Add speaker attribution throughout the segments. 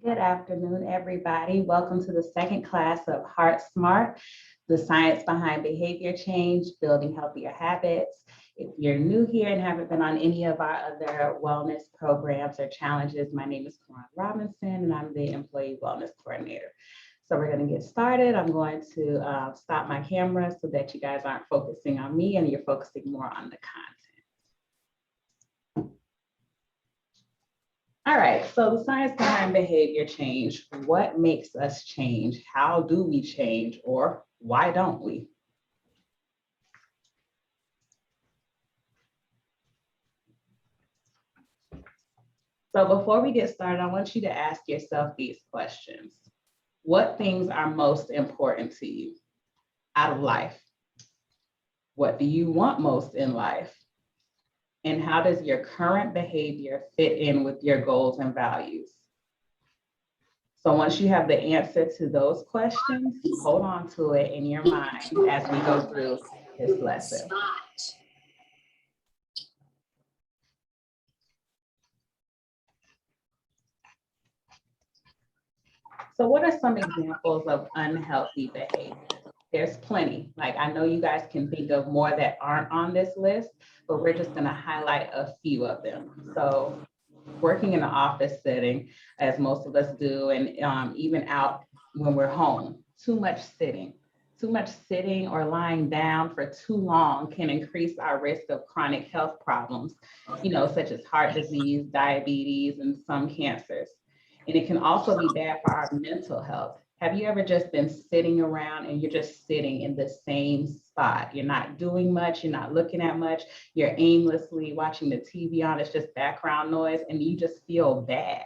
Speaker 1: Good afternoon, everybody. Welcome to the second class of Heart Smart, the science behind behavior change, building healthier habits. If you're new here and haven't been on any of our other wellness programs or challenges, my name is Karan Robinson and I'm the Employee Wellness Coordinator. So we're going to get started. I'm going to stop my camera so that you guys aren't focusing on me and you're focusing more on the content. All right, so the science behind behavior change. What makes us change? How do we change, or why don't we? So before we get started, I want you to ask yourself these questions. What things are most important to you out of life? What do you want most in life? And how does your current behavior fit in with your goals and values? So once you have the answer to those questions, hold on to it in your mind as we go through this lesson. So what are some examples of unhealthy behavior? There's plenty. Like I know you guys can think of more that aren't on this list, but we're just gonna highlight a few of them. So working in an office setting, as most of us do, and even out when we're home, too much sitting. Too much sitting or lying down for too long can increase our risk of chronic health problems, such as heart disease, diabetes, and some cancers. And it can also be bad for our mental health. Have you ever just been sitting around and you're just sitting in the same spot? You're not doing much, you're not looking at much, you're aimlessly watching the TV on, it's just background noise, and you just feel bad.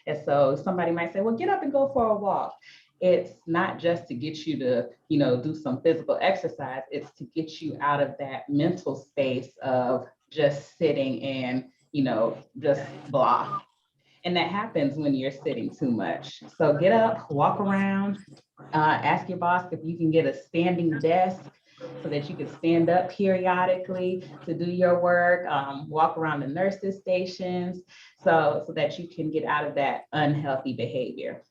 Speaker 1: And so somebody might say, well, get up and go for a walk. It's not just to get you to, do some physical exercise, it's to get you out of that mental space of just sitting and, just blah. And that happens when you're sitting too much. So get up, walk around, ask your boss if you can get a standing desk so that you can stand up periodically to do your work, walk around the nurses' stations so that you can get out of that unhealthy behavior.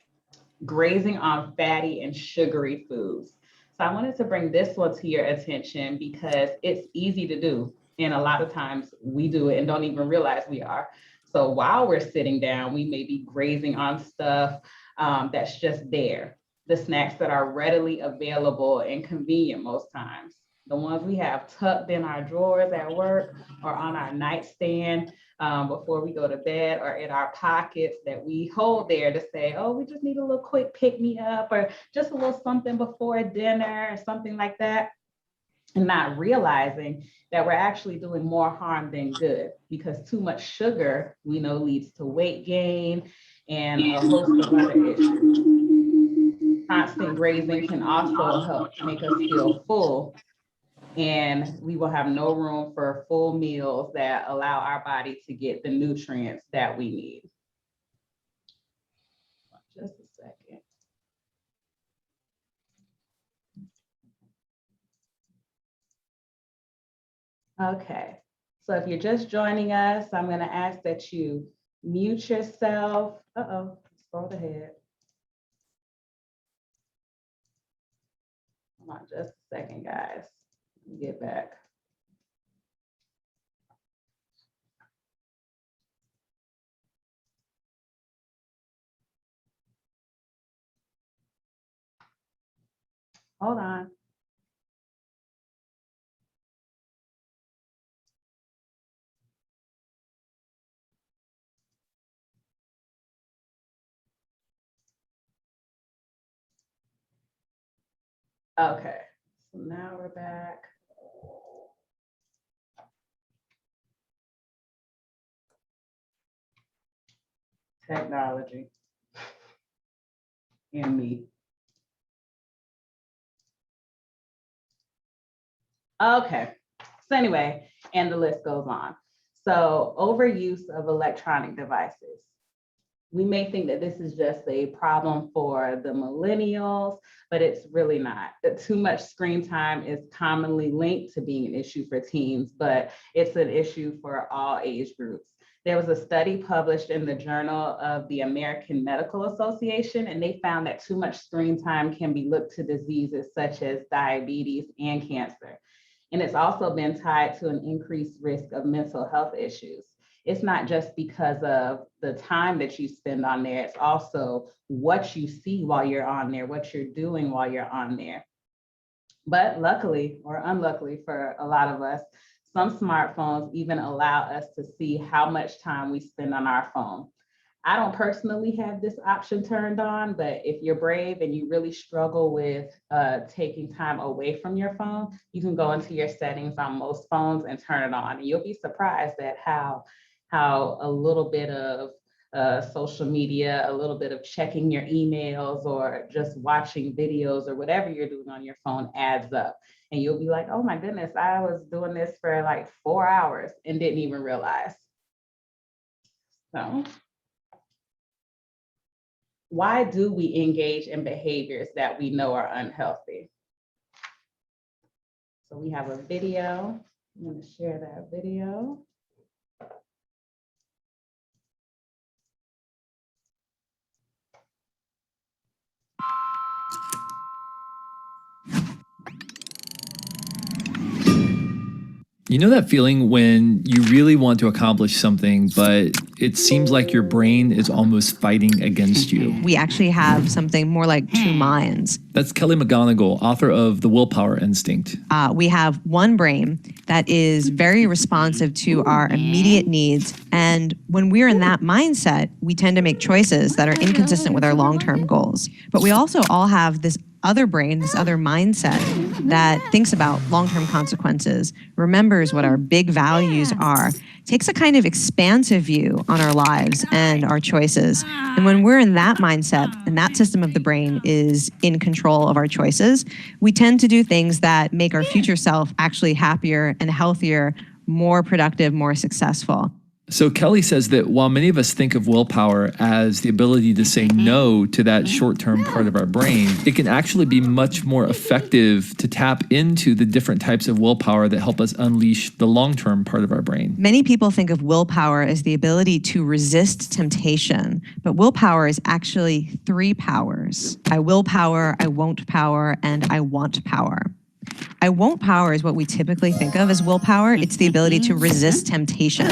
Speaker 1: Grazing on fatty and sugary foods. So I wanted to bring this one to your attention because it's easy to do. And a lot of times we do it and don't even realize we are. So while we're sitting down, we may be grazing on stuff that's just there. The snacks that are readily available and convenient most times. The ones we have tucked in our drawers at work or on our nightstand before we go to bed, or in our pockets that we hold there to say, oh, we just need a little quick pick me up or just a little something before dinner or something like that. And not realizing that we're actually doing more harm than good, because too much sugar, we know, leads to weight gain and a host of other issues. Constant grazing can also help make us feel full, and we will have no room for full meals that allow our body to get the nutrients that we need. Just a second. Okay, so if you're just joining us, I'm going to ask that you mute yourself. Scroll ahead. Hold on just a second, guys. Let me get back. Hold on. Okay, so now we're back. Technology and me. Okay, so anyway, and the list goes on. So overuse of electronic devices. We may think that this is just a problem for the millennials, but it's really not. Too much screen time is commonly linked to being an issue for teens, but it's an issue for all age groups. There was a study published in the Journal of the American Medical Association, and they found that too much screen time can be linked to diseases such as diabetes and cancer. And it's also been tied to an increased risk of mental health issues. It's not just because of the time that you spend on there, it's also what you see while you're on there, what you're doing while you're on there. But luckily or unluckily for a lot of us, some smartphones even allow us to see how much time we spend on our phone. I don't personally have this option turned on, but if you're brave and you really struggle with taking time away from your phone, you can go into your settings on most phones and turn it on. And you'll be surprised at how a little bit of social media, a little bit of checking your emails or just watching videos or whatever you're doing on your phone adds up. And you'll be like, oh my goodness, I was doing this for like 4 hours and didn't even realize. So why do we engage in behaviors that we know are unhealthy? So we have a video. I'm going to share that video.
Speaker 2: You know that feeling when you really want to accomplish something, but it seems like your brain is almost fighting against you?
Speaker 3: We actually have something more like two minds.
Speaker 2: That's Kelly McGonigal, author of The Willpower Instinct.
Speaker 3: We have one brain that is very responsive to our immediate needs. And when we're in that mindset, we tend to make choices that are inconsistent with our long-term goals. But we also all have this other brain, this other mindset that thinks about long-term consequences, remembers what our big values are, takes a kind of expansive view on our lives and our choices. And when we're in that mindset and that system of the brain is in control of our choices, we tend to do things that make our future self actually happier and healthier, more productive, more successful.
Speaker 2: So Kelly says that while many of us think of willpower as the ability to say no to that short-term part of our brain, it can actually be much more effective to tap into the different types of willpower that help us unleash the long-term part of our brain.
Speaker 3: Many people think of willpower as the ability to resist temptation, but willpower is actually 3 powers. I will power, I won't power, and I want power. I won't power is what we typically think of as willpower. It's the ability to resist temptation.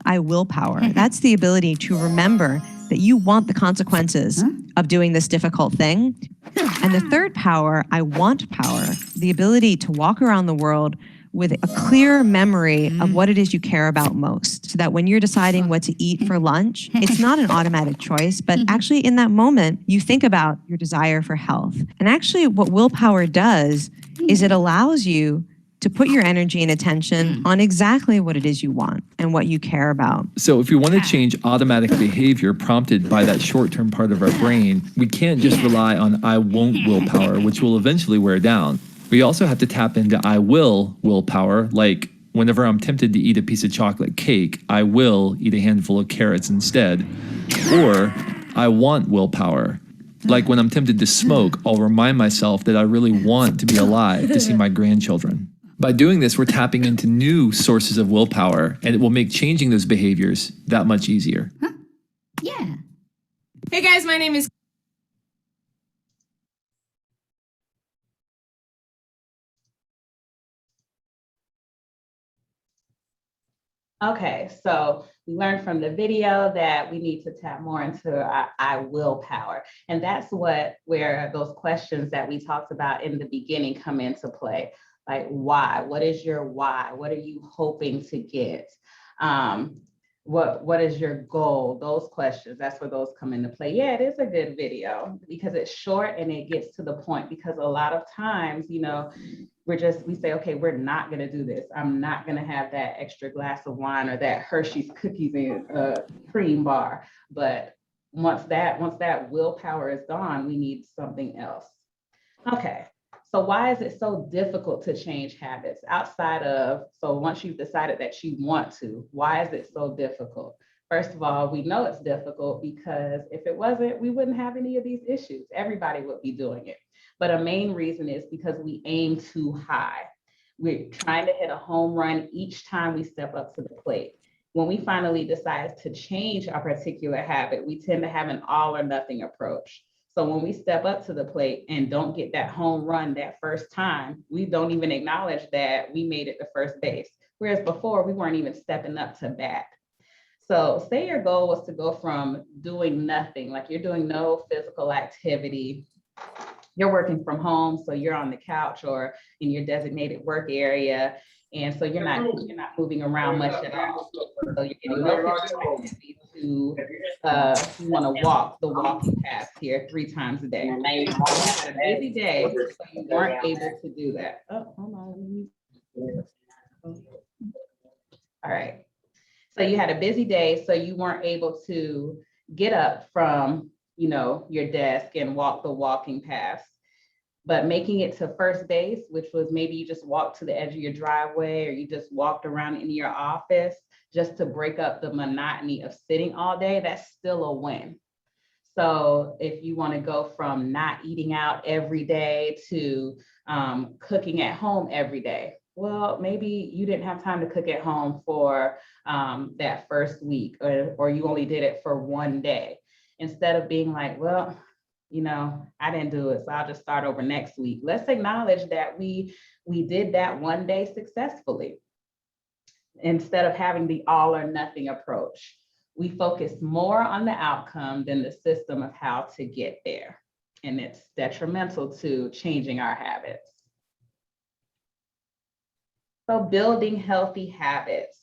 Speaker 3: I will power. That's the ability to remember that you want the consequences of doing this difficult thing. And the third power, I want power, the ability to walk around the world with a clear memory of what it is you care about most, so that when you're deciding what to eat for lunch, it's not an automatic choice, but actually in that moment, you think about your desire for health. And actually what willpower does is it allows you to put your energy and attention on exactly what it is you want and what you care about.
Speaker 2: So if we want to change automatic behavior prompted by that short-term part of our brain, we can't just rely on I won't willpower, which will eventually wear down. We also have to tap into I will willpower, like whenever I'm tempted to eat a piece of chocolate cake, I will eat a handful of carrots instead. Or I want willpower. Like when I'm tempted to smoke, I'll remind myself that I really want to be alive to see my grandchildren. By doing this, we're tapping into new sources of willpower, and it will make changing those behaviors that much easier.
Speaker 4: Huh? Yeah. Hey guys, my name is...
Speaker 1: Okay, so we learned from the video that we need to tap more into our I will power. And that's where those questions that we talked about in the beginning come into play. Like why? What is your why? What are you hoping to get? What is your goal? Those questions, that's where those come into play. Yeah, it is a good video because it's short and it gets to the point, because a lot of times, you know, we say, okay, we're not gonna do this. I'm not gonna have that extra glass of wine or that Hershey's cookies and cream bar. But once that willpower is gone, we need something else. Okay. So why is it so difficult to change habits outside of, so once you've decided that you want to, why is it so difficult? First of all, we know it's difficult because if it wasn't, we wouldn't have any of these issues. Everybody would be doing it. But a main reason is because we aim too high. We're trying to hit a home run each time we step up to the plate. When we finally decide to change a particular habit, we tend to have an all or nothing approach. So when we step up to the plate and don't get that home run that first time, we don't even acknowledge that we made it to first base. Whereas before, we weren't even stepping up to bat. So say your goal was to go from doing nothing, like you're doing no physical activity, you're working from home, so you're on the couch or in your designated work area, and so you're not moving around much at all. So you're getting no physical activity to you want to walk the walking path here 3 times a day. You had a busy day, so you weren't able to do that. Oh, hold on. All right. So you had a busy day, so you weren't able to get up from, your desk and walk the walking path. But making it to first base, which was maybe you just walked to the edge of your driveway or you just walked around in your office just to break up the monotony of sitting all day, that's still a win. So if you want to go from not eating out every day to cooking at home every day, well, maybe you didn't have time to cook at home for that first week, or you only did it for one day. Instead of being like, well, I didn't do it, so I'll just start over next week. Let's acknowledge that we did that one day successfully. Instead of having the all or nothing approach, we focus more on the outcome than the system of how to get there. And it's detrimental to changing our habits. So building healthy habits.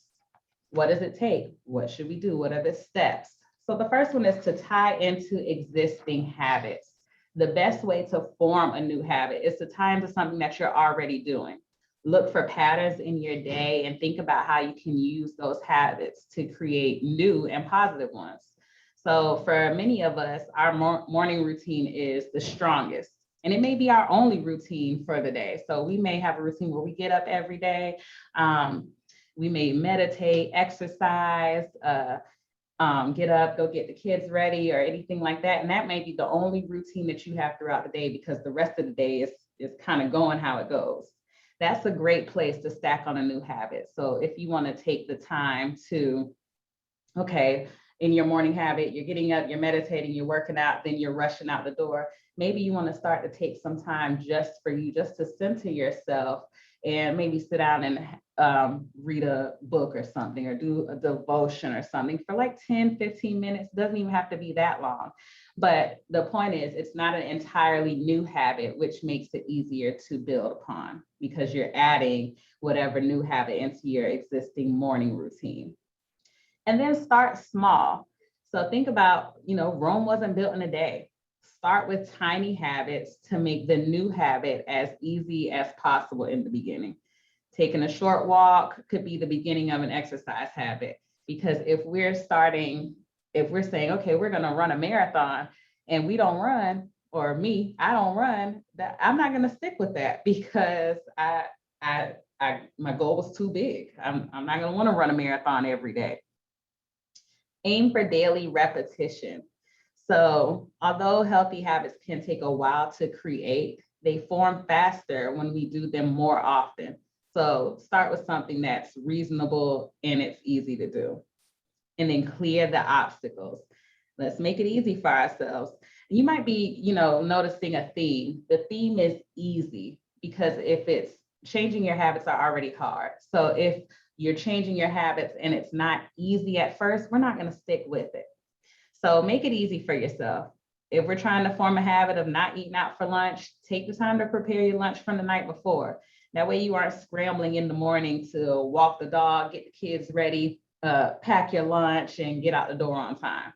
Speaker 1: What does it take? What should we do? What are the steps? So the first one is to tie into existing habits. The best way to form a new habit is to tie into something that you're already doing. Look for patterns in your day and think about how you can use those habits to create new and positive ones. So for many of us, our morning routine is the strongest. And it may be our only routine for the day. So we may have a routine where we get up every day. We may meditate, exercise, get up, go get the kids ready or anything like that. And that may be the only routine that you have throughout the day because the rest of the day is kind of going how it goes. That's a great place to stack on a new habit. So if you want to take the time to, okay, in your morning habit, you're getting up, you're meditating, you're working out, then you're rushing out the door. Maybe you want to start to take some time just for you, just to center yourself and maybe sit down and read a book or something, or do a devotion or something for like 10, 15 minutes. Doesn't even have to be that long. But the point is, it's not an entirely new habit, which makes it easier to build upon because you're adding whatever new habit into your existing morning routine. And then start small. So think about, Rome wasn't built in a day. Start with tiny habits to make the new habit as easy as possible in the beginning. Taking a short walk could be the beginning of an exercise habit, because if we're saying, okay, we're going to run a marathon and we don't run, or me, I don't run, that I'm not going to stick with that because my goal was too big. I'm not going to want to run a marathon every day. Aim for daily repetition. So although healthy habits can take a while to create, they form faster when we do them more often. So start with something that's reasonable and it's easy to do. And then clear the obstacles. Let's make it easy for ourselves. You might be, noticing a theme. The theme is easy because if it's changing your habits are already hard. So if you're changing your habits and it's not easy at first, we're not going to stick with it. So make it easy for yourself. If we're trying to form a habit of not eating out for lunch, take the time to prepare your lunch from the night before. That way you aren't scrambling in the morning to walk the dog, get the kids ready, pack your lunch, and get out the door on time.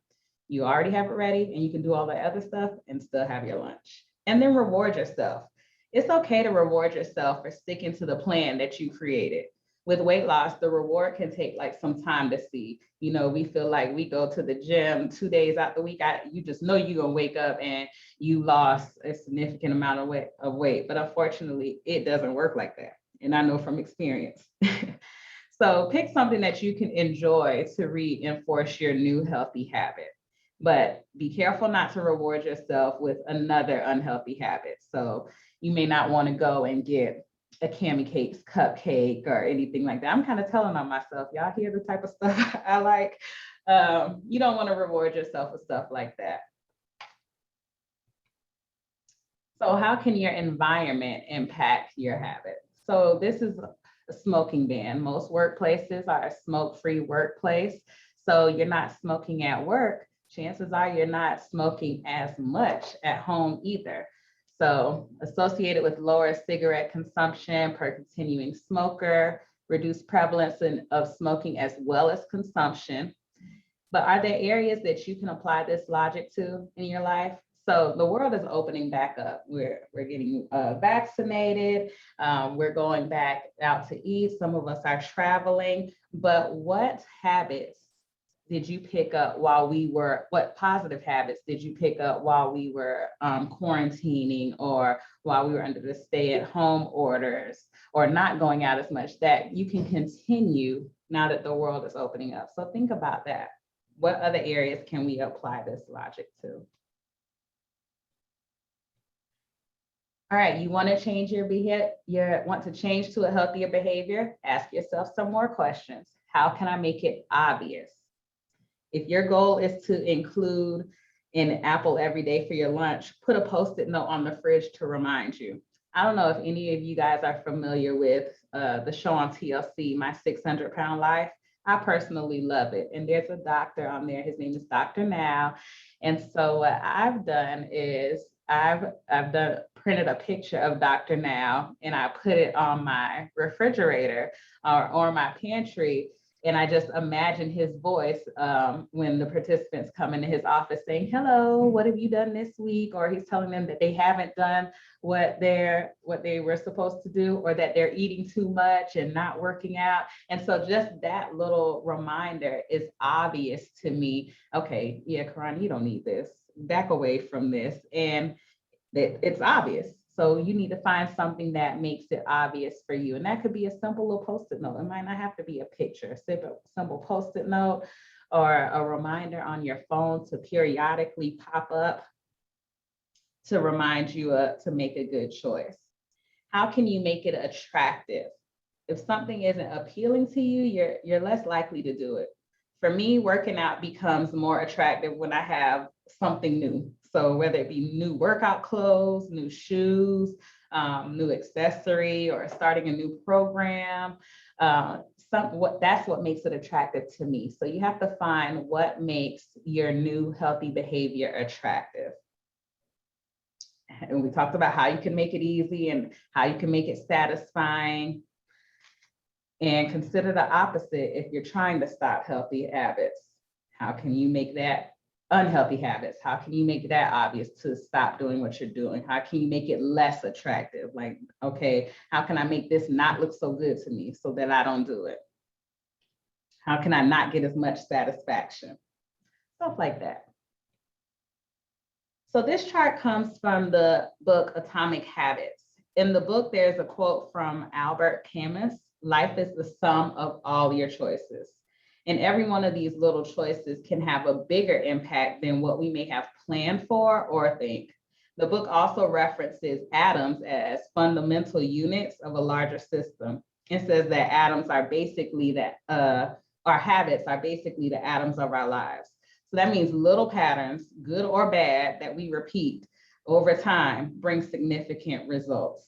Speaker 1: You already have it ready and you can do all the other stuff and still have your lunch. And then reward yourself. It's okay to reward yourself for sticking to the plan that you created. With weight loss, the reward can take like some time to see. We feel like we go to the gym 2 days out the week. You just know you're gonna wake up and you lost a significant amount of weight. But unfortunately, it doesn't work like that. And I know from experience. So pick something that you can enjoy to reinforce your new healthy habit. But be careful not to reward yourself with another unhealthy habit. So you may not want to go and get a Cami Cakes cupcake or anything like that. I'm kind of telling on myself, y'all hear the type of stuff I like. You don't want to reward yourself with stuff like that. So how can your environment impact your habits? So this is a smoking ban. Most workplaces are a smoke-free workplace. So you're not smoking at work. Chances are you're not smoking as much at home either. So associated with lower cigarette consumption per continuing smoker, reduced prevalence of smoking as well as consumption. But are there areas that you can apply this logic to in your life? So the world is opening back up. We're getting vaccinated. We're going back out to eat. Some of us are traveling. But what habits did you pick up what positive habits did you pick up while we were quarantining or while we were under the stay-at-home orders or not going out as much that you can continue now that the world is opening up? So think about that. What other areas can we apply this logic to? All right, you want to change your behavior, want to change to a healthier behavior? Ask yourself some more questions. How can I make it obvious? If your goal is to include an apple every day for your lunch, put a Post-it note on the fridge to remind you. I don't know if any of you guys are familiar with the show on TLC, My 600-Pound Life. I personally love it. And there's a doctor on there. His name is Dr. Now. And so what I've done is I've printed a picture of Dr. Now and I put it on my refrigerator or my pantry. And I just imagine his voice when the participants come into his office saying, hello, what have you done this week? Or he's telling them that they haven't done what they were supposed to do, or that they're eating too much and not working out. And so just that little reminder is obvious to me. Okay, yeah, Karan, you don't need this. Back away from this. And it's obvious. So you need to find something that makes it obvious for you. And that could be a simple little Post-it note. It might not have to be a picture, simple Post-it note or a reminder on your phone to periodically pop up to remind you to make a good choice. How can you make it attractive? If something isn't appealing to you, you're less likely to do it. For me, working out becomes more attractive when I have something new. So whether it be new workout clothes, new shoes, new accessory, or starting a new program, that's what makes it attractive to me. So you have to find what makes your new healthy behavior attractive. And we talked about how you can make it easy and how you can make it satisfying. And consider the opposite if you're trying to stop healthy habits. How can you make that unhealthy habits? How can you make that obvious to stop doing what you're doing? How can you make it less attractive? Like, okay, how can I make this not look so good to me so that I don't do it? How can I not get as much satisfaction? Stuff like that. So this chart comes from the book Atomic Habits. In the book, there's a quote from Albert Camus: life is the sum of all your choices. And every one of these little choices can have a bigger impact than what we may have planned for or think. The book also references atoms as fundamental units of a larger system. It says that atoms are basically our habits are basically the atoms of our lives. So that means little patterns, good or bad, that we repeat over time bring significant results.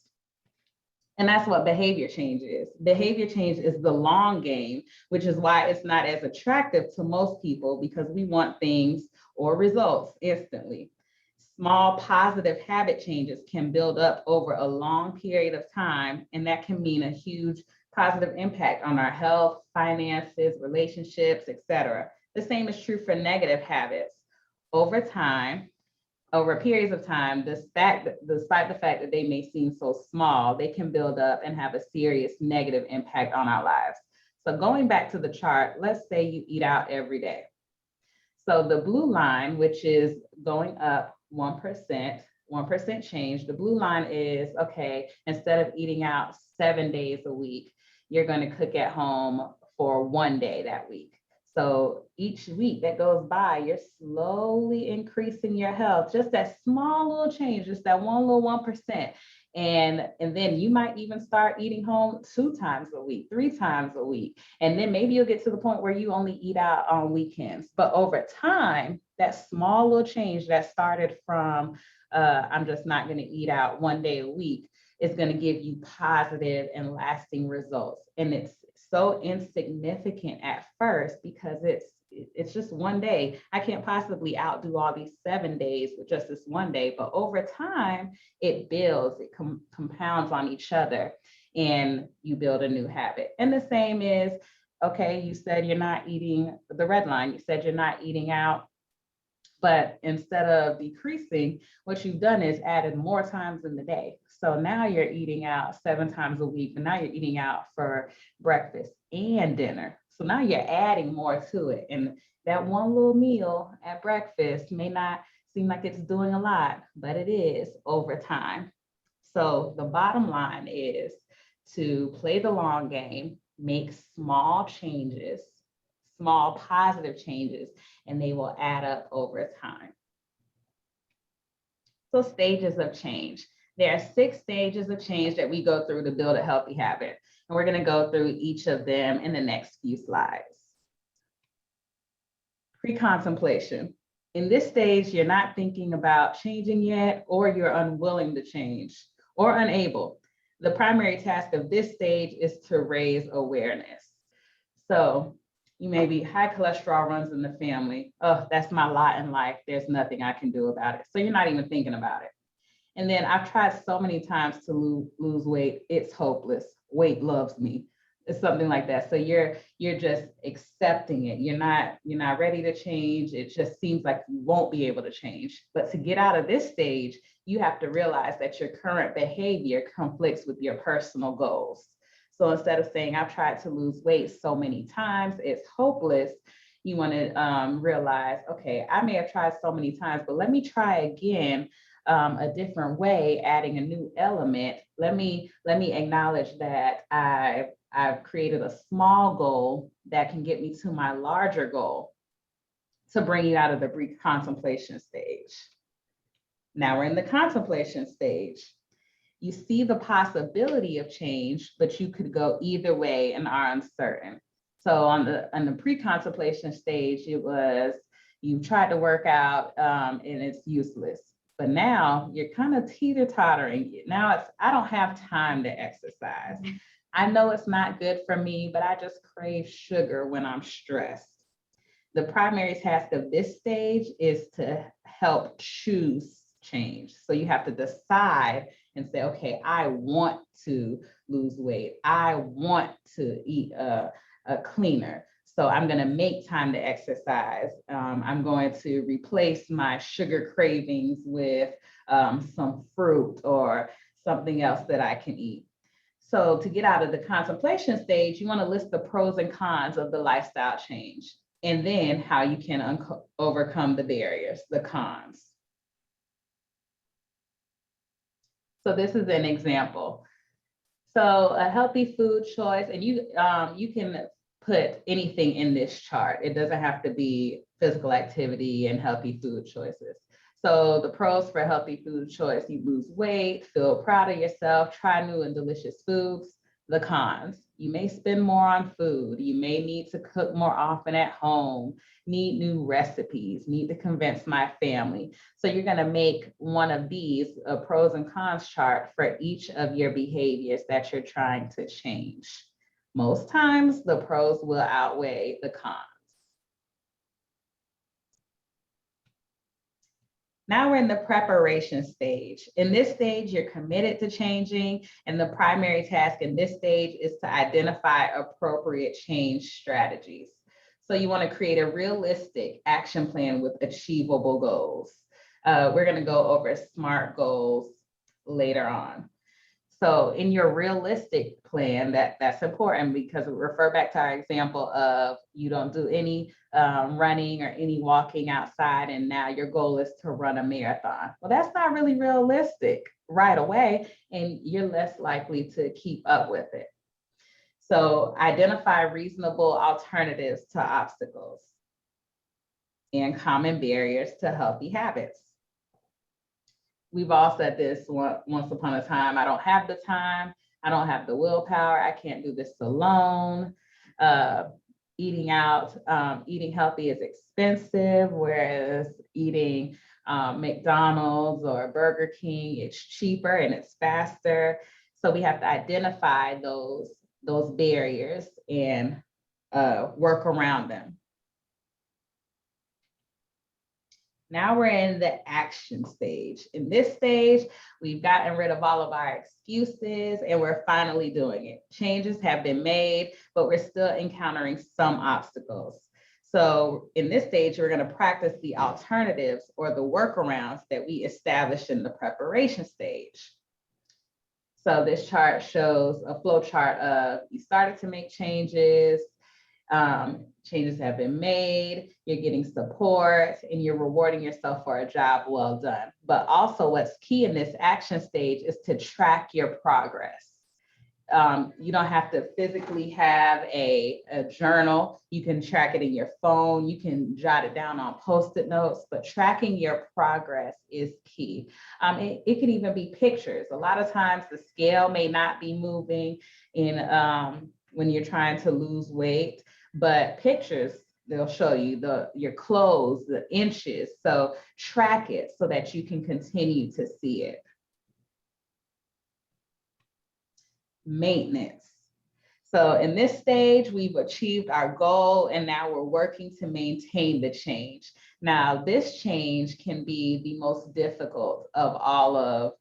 Speaker 1: And that's what behavior change is. Behavior change is the long game, which is why it's not as attractive to most people, because we want things or results instantly. Small positive habit changes can build up over a long period of time, and that can mean a huge positive impact on our health, finances, relationships, etc. The same is true for negative habits. Over periods of time, despite the fact that they may seem so small, they can build up and have a serious negative impact on our lives. So going back to the chart, let's say you eat out every day. So the blue line, which is going up 1%, 1% change, the blue line is, okay, instead of eating out 7 days a week, you're going to cook at home for one day that week. So each week that goes by, you're slowly increasing your health, just that small little change, just that one little 1%. And then you might even start eating home 2 times a week, 3 times a week. And then maybe you'll get to the point where you only eat out on weekends. But over time, that small little change that started from, I'm just not going to eat out one day a week, is going to give you positive and lasting results. And it's so insignificant at first because it's just one day. I can't possibly outdo all these 7 days with just this one day, but over time it builds, it compounds on each other, and you build a new habit. And the same is, okay, you said you're not eating the red line, you said you're not eating out, but instead of decreasing, what you've done is added more times in the day. So now you're eating out 7 times a week, and now you're eating out for breakfast and dinner. So now you're adding more to it. And that one little meal at breakfast may not seem like it's doing a lot, but it is over time. So the bottom line is to play the long game, make small changes, small positive changes, and they will add up over time. So stages of change. There are 6 stages of change that we go through to build a healthy habit. And we're going to go through each of them in the next few slides. Pre-contemplation. In this stage, you're not thinking about changing yet, or you're unwilling to change or unable. The primary task of this stage is to raise awareness. So you may be high cholesterol runs in the family. Oh, that's my lot in life. There's nothing I can do about it. So you're not even thinking about it. And then I've tried so many times to lose weight. It's hopeless. Weight loves me. It's something like that. So you're just accepting it. You're not ready to change. It just seems like you won't be able to change. But to get out of this stage, you have to realize that your current behavior conflicts with your personal goals. So instead of saying, I've tried to lose weight so many times, it's hopeless, you want to realize, okay, I may have tried so many times, but let me try again a different way, adding a new element. Let me acknowledge that I've created a small goal that can get me to my larger goal to bring you out of the brief contemplation stage. Now we're in the contemplation stage. You see the possibility of change, but you could go either way and are uncertain. So on the pre-contemplation stage, it was, you tried to work out and it's useless. But now you're kind of teeter-tottering. Now it's, I don't have time to exercise. I know it's not good for me, but I just crave sugar when I'm stressed. The primary task of this stage is to help choose change. So you have to decide and say, okay, I want to lose weight. I want to eat cleaner. So I'm going to make time to exercise. I'm going to replace my sugar cravings with some fruit or something else that I can eat. So to get out of the contemplation stage, you want to list the pros and cons of the lifestyle change, and then how you can overcome the barriers, the cons. So this is an example. So a healthy food choice, and you can put anything in this chart. It doesn't have to be physical activity and healthy food choices. So the pros for healthy food choice: you lose weight, feel proud of yourself, try new and delicious foods. The cons: you may spend more on food, you may need to cook more often at home, need new recipes, need to convince my family. So you're going to make one of these a pros and cons chart for each of your behaviors that you're trying to change. Most times the pros will outweigh the cons. Now we're in the preparation stage. In this stage, you're committed to changing, and the primary task in this stage is to identify appropriate change strategies. So you want to create a realistic action plan with achievable goals. We're going to go over SMART goals later on. So in your realistic plan, that's important, because we refer back to our example of you don't do any running or any walking outside, and now your goal is to run a marathon. Well, that's not really realistic right away, and you're less likely to keep up with it. So identify reasonable alternatives to obstacles and common barriers to healthy habits. We've all said this once upon a time. I don't have the time. I don't have the willpower. I can't do this alone. Eating out, eating healthy is expensive, whereas eating McDonald's or Burger King, it's cheaper and it's faster. So we have to identify those barriers and work around them. Now we're in the action stage. In this stage, we've gotten rid of all of our excuses and we're finally doing it. Changes have been made, but we're still encountering some obstacles. So in this stage, we're going to practice the alternatives or the workarounds that we established in the preparation stage. So this chart shows a flow chart of you started to make changes, changes have been made, you're getting support, and you're rewarding yourself for a job well done. But also what's key in this action stage is to track your progress. You don't have to physically have a journal. You can track it in your phone. You can jot it down on Post-it notes, but tracking your progress is key. It can even be pictures. A lot of times the scale may not be moving in when you're trying to lose weight, but pictures, they'll show you your clothes, the inches. So track it so that you can continue to see it. Maintenance. So in this stage, we've achieved our goal and now we're working to maintain the change. Now, this change can be the most difficult of all of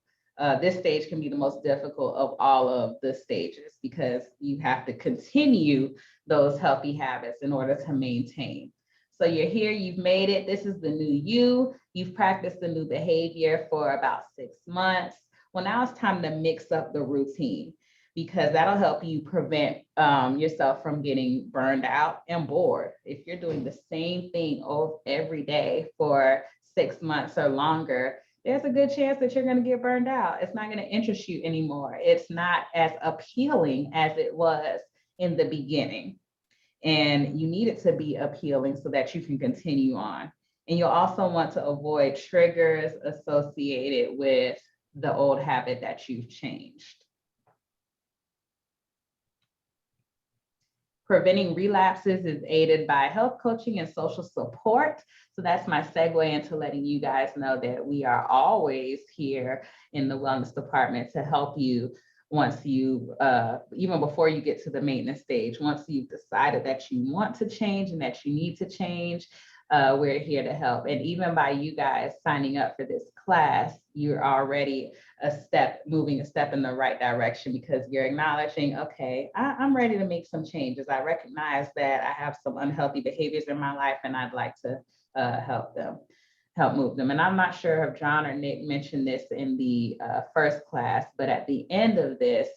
Speaker 1: this stage can be the most difficult of all of the stages because you have to continue those healthy habits in order to maintain. So you're here, you've made it. This is the new you. You've practiced the new behavior for about 6 months. Well, now it's time to mix up the routine because that'll help you prevent yourself from getting burned out and bored. If you're doing the same thing every day for 6 months or longer, there's a good chance that you're going to get burned out. It's not going to interest you anymore. It's not as appealing as it was in the beginning. And you need it to be appealing so that you can continue on. And you'll also want to avoid triggers associated with the old habit that you've changed. Preventing relapses is aided by health coaching and social support. So that's my segue into letting you guys know that we are always here in the wellness department to help you once you, even before you get to the maintenance stage, once you've decided that you want to change and that you need to change, we're here to help. And even by you guys signing up for this class, you're already moving a step in the right direction because you're acknowledging, okay, I'm ready to make some changes. I recognize that I have some unhealthy behaviors in my life and I'd like to help move them. And I'm not sure if John or Nick mentioned this in the first class, but at the end of this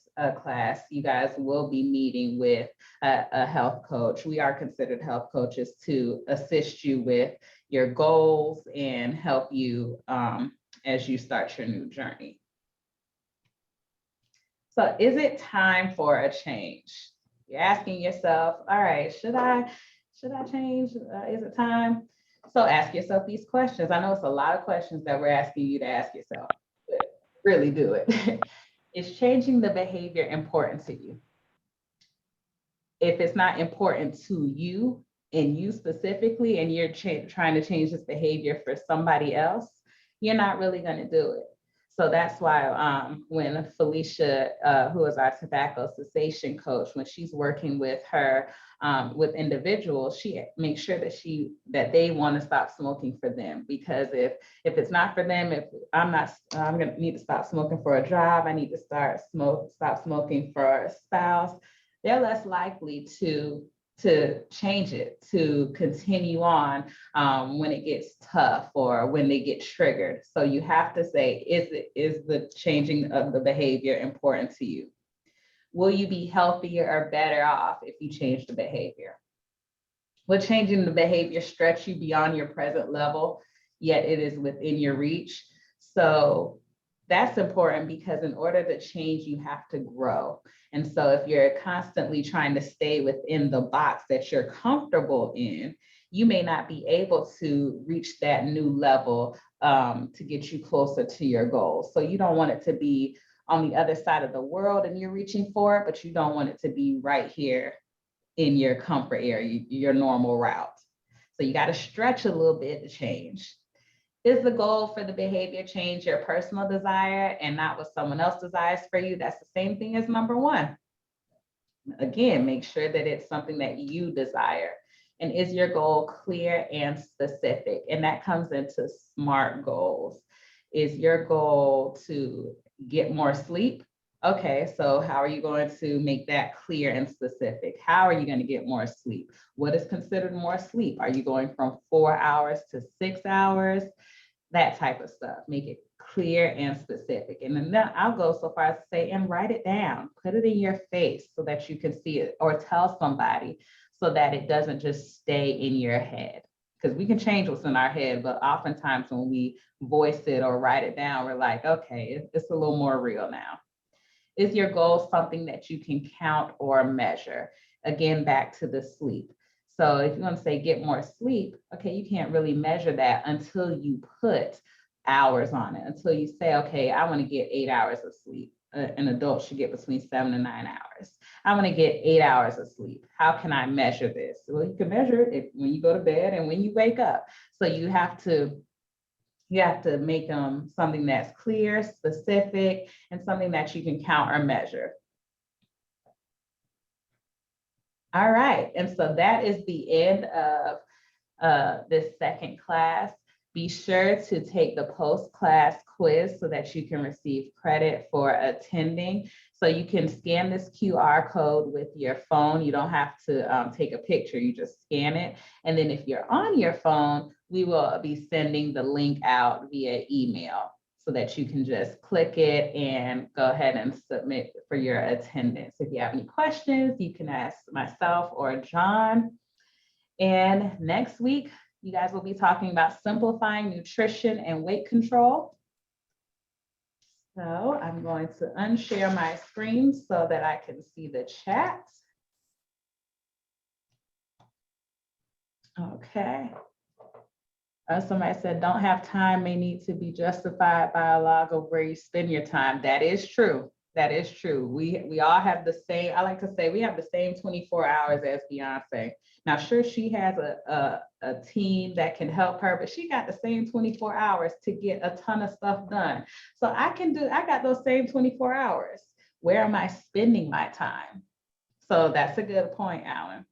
Speaker 1: class, you guys will be meeting with a health coach. We are considered health coaches to assist you with your goals and help you as you start your new journey. So is it time for a change? You're asking yourself, all right, should I change? Is it time? So ask yourself these questions. I know it's a lot of questions that we're asking you to ask yourself, but really do it. Is changing the behavior important to you? If it's not important to you and you specifically, and you're trying to change this behavior for somebody else, you're not really going to do it. So that's why when Felicia, who is our tobacco cessation coach, when she's working with her, with individuals, she makes sure that they want to stop smoking for them. Because if it's not for them, if I'm going to need to stop smoking for a job, I need to stop smoking for a spouse, they're less likely to change it, to continue on when it gets tough or when they get triggered. So you have to say, is the changing of the behavior important to you? Will you be healthier or better off if you change the behavior? Will changing the behavior stretch you beyond your present level, yet it is within your reach? So That's important because in order to change, you have to grow. And so if you're constantly trying to stay within the box that you're comfortable in, you may not be able to reach that new level to get you closer to your goals. So you don't want it to be on the other side of the world and you're reaching for it, but you don't want it to be right here in your comfort area, your normal route. So you got to stretch a little bit to change. Is the goal for the behavior change your personal desire and not what someone else desires for you? That's the same thing as number one. Again, make sure that it's something that you desire. And is your goal clear and specific? And that comes into SMART goals. Is your goal to get more sleep? Okay, so how are you going to make that clear and specific? How are you going to get more sleep? What is considered more sleep? Are you going from 4 hours to 6 hours? That type of stuff. Make it clear and specific. And then I'll go so far as to say, and write it down, put it in your face so that you can see it, or tell somebody so that it doesn't just stay in your head. Because we can change what's in our head, but oftentimes when we voice it or write it down, we're like, okay, it's a little more real now. Is your goal something that you can count or measure? Again, back to the sleep. So if you want to say get more sleep, okay, you can't really measure that until you put hours on it, until you say, okay, I want to get 8 hours of sleep. An adult should get between 7 and 9 hours. I want to get 8 hours of sleep. How can I measure this? Well, you can measure it when you go to bed and when you wake up. So you have to make them something that's clear, specific, and something that you can count or measure. All right, and so that is the end of this second class. Be sure to take the post-class quiz so that you can receive credit for attending. So you can scan this QR code with your phone. You don't have to take a picture, you just scan it. And then if you're on your phone, we will be sending the link out via email so that you can just click it and go ahead and submit for your attendance. If you have any questions, you can ask myself or John. And next week, you guys will be talking about simplifying nutrition and weight control. So I'm going to unshare my screen so that I can see the chat. Okay. Somebody said, don't have time may need to be justified by a log of where you spend your time. That is true. That is true. We all have the same, I like to say, we have the same 24 hours as Beyonce. Now, sure, she has a team that can help her, but she got the same 24 hours to get a ton of stuff done. So I got those same 24 hours. Where am I spending my time? So that's a good point, Alan.